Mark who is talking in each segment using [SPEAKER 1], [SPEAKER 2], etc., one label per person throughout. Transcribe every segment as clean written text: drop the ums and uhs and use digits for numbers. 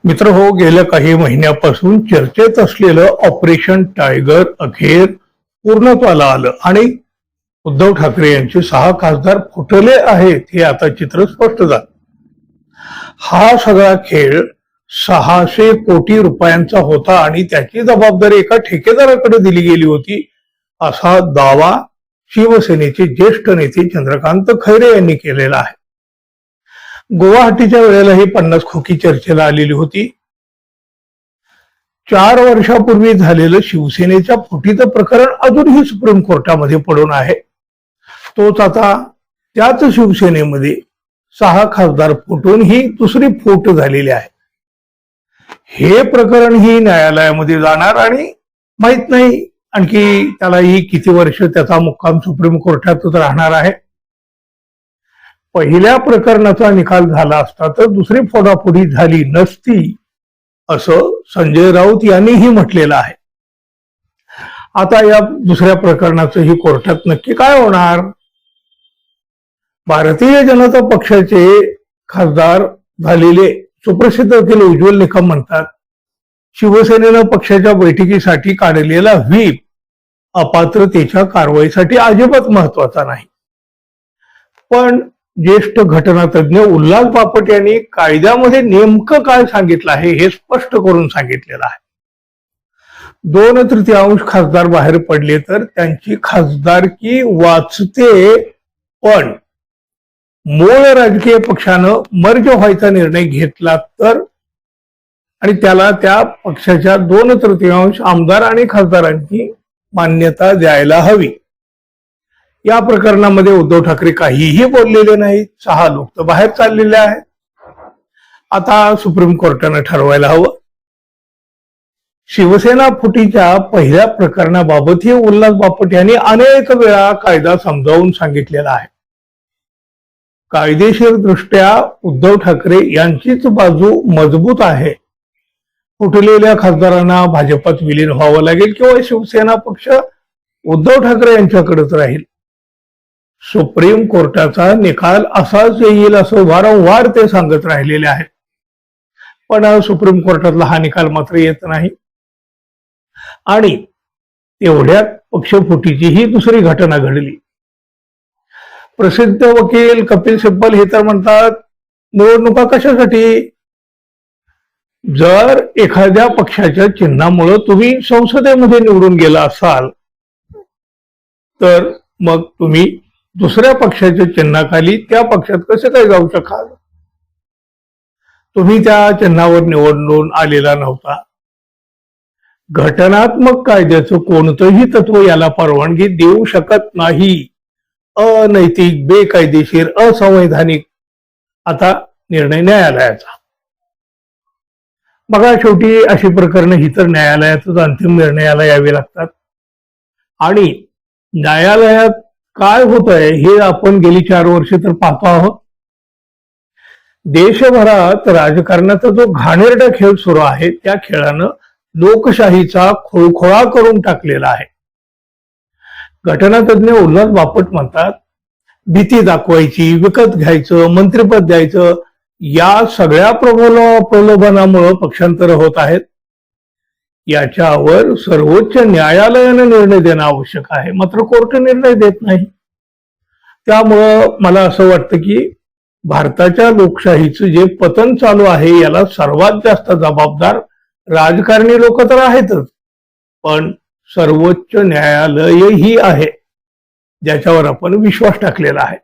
[SPEAKER 1] मित्र हो, गेल्या काही महिन्यापासून चर्चेत असलेलं ऑपरेशन टायगर अखेर पूर्णत्वाला आलं आणि उद्धव ठाकरे यांचे 6 खासदार फुटले आहेत हे आता चित्र स्पष्ट झालं. हा सगळा खेळ 600 कोटी रुपयांचा होता आणि त्याची जबाबदारी एका ठेकेदाराकडे दिली गेली होती, असा दावा शिवसेनेचे ज्येष्ठ नेते चंद्रकांत खैरे यांनी केलेला आहे. गुवाहाटीच्या वेळेला ही 50 खोकी चर्चेला आलेली होती. 4 वर्षापूर्वी झालेलं शिवसेनेच्या फुटीचं प्रकरण अजूनही सुप्रीम कोर्टामध्ये पडून आहे. तोच आता त्याच शिवसेनेमध्ये 6 खासदार फुटून ही दुसरी फूट झालेली आहे. हे प्रकरण ही न्यायालयामध्ये जाणार आणि माहित नाही आणखी त्यालाही किती वर्ष त्याचा मुक्काम सुप्रीम कोर्टातच राहणार आहे. पहिल्या प्रकरणाचा निकाल झाला असता तर दुसरी फोडाफोडी झाली नसती, असं संजय राऊत यांनीही म्हटलेलं आहे. आता या दुसऱ्या प्रकरणाचंही कोर्टात नक्की काय होणार? भारतीय जनता पक्षाचे खासदार झालेले सुप्रसिद्ध वकील उज्ज्वल निकम म्हणतात, शिवसेनेनं पक्षाच्या बैठकीसाठी काढलेला व्हीप अपात्रतेच्या कारवाईसाठी अजिबात महत्वाचा नाही. पण ज्येष्ठ घटनातज्ञ उल्हास बापट यांनी कायद्यामध्ये नेमकं काय सांगितलं आहे हे स्पष्ट करून सांगितलेलं आहे. 2/3 खासदार बाहेर पडले तर त्यांची खासदारकी वाचते, पण मूळ राजकीय पक्षानं मर्ज व्हायचा निर्णय घेतला तर आणि त्याला त्या पक्षाच्या 2/3 आमदार आणि खासदारांची मान्यता द्यायला हवी. या प्रकरणामध्ये उद्धव ठाकरे काहीही बोललेले नाहीत. 6 लोक तर बाहेर चाललेले आहेत. आता सुप्रीम कोर्टानं ठरवायला हवं. शिवसेना फुटीच्या पहिल्या प्रकरणाबाबतही उल्हास बापट यांनी अनेक वेळा कायदा समजावून सांगितलेला आहे. कायदेशीर दृष्ट्या उद्धव ठाकरे यांचीच बाजू मजबूत आहे. फुटलेल्या खासदारांना भाजपात विलीन व्हावं लागेल किंवा शिवसेना पक्ष उद्धव ठाकरे यांच्याकडेच राहील. सुप्रीम कोर्टाचा निकाल असाच येईल असं वारंवार ते सांगत राहिलेले आहेत. पण सुप्रीम कोर्टातला हा निकाल मात्र येत नाही आणि तेवढ्यात पक्षफुटीची ही दुसरी घटना घडली. प्रसिद्ध वकील कपिल सिब्बल हे तर म्हणतात, निवडणुका कशासाठी? जर एखाद्या पक्षाच्या चिन्हामुळे तुम्ही संसदेमध्ये निवडून गेला असाल तर मग तुम्ही दुसऱ्या पक्षाच्या चिन्हाखाली त्या पक्षात कसे काय जाऊ शकाल? तुम्ही त्या चिन्हावर निवडून आलेला नव्हता. घटनात्मक कायद्याचं कोणतंही तत्व याला परवानगी देऊ शकत नाही. अनैतिक, बेकायदेशीर, असंवैधानिक. आता निर्णय न्यायालयाचा. बघा, शेवटी अशी प्रकरणं ही तर न्यायालयातच अंतिम निर्णयाला यावे लागतात आणि न्यायालयात काय होत आहे हे आपण गेली 4 वर्षे तर पाहतो आहोत. देशभरात राजकारणाचा जो घाणेरडा खेळ सुरू आहे त्या खेळानं लोकशाहीचा खोळखोळा करून टाकलेला आहे. घटनातज्ञ उल्हास बापट म्हणतात, भीती दाखवायची, विकत घ्यायचं, मंत्रिपद द्यायचं, या सगळ्या प्रलोभनामुळे पक्षांतर होत आहेत. याच्यावर सर्वोच्च न्यायालयाने निर्णय देणं आवश्यक आहे, मात्र कोर्ट निर्णय देत नाही. त्यामुळं मला असं वाटतं की भारताच्या लोकशाहीचं जे पतन चालू आहे याला सर्वात जास्त जबाबदार राजकारणी लोक तर आहेतच, पण सर्वोच्च न्यायालयही आहे ज्याच्यावर आपण विश्वास टाकलेला आहे.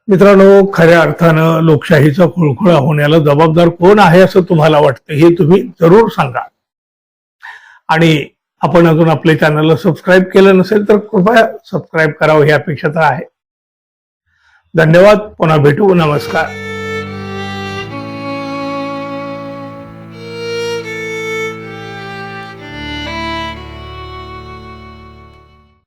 [SPEAKER 1] मित्रांनो, खऱ्या अर्थानं लोकशाहीचा खुळखुळा होण्याला जबाबदार कोण आहे असं तुम्हाला वाटतं हे तुम्ही जरूर सांगा. आणि आपण अजून आपल्या चॅनलला सबस्क्राईब केलं नसेल तर कृपया सबस्क्राईब करावं ही अपेक्षा तर आहे. धन्यवाद. पुन्हा भेटू. नमस्कार.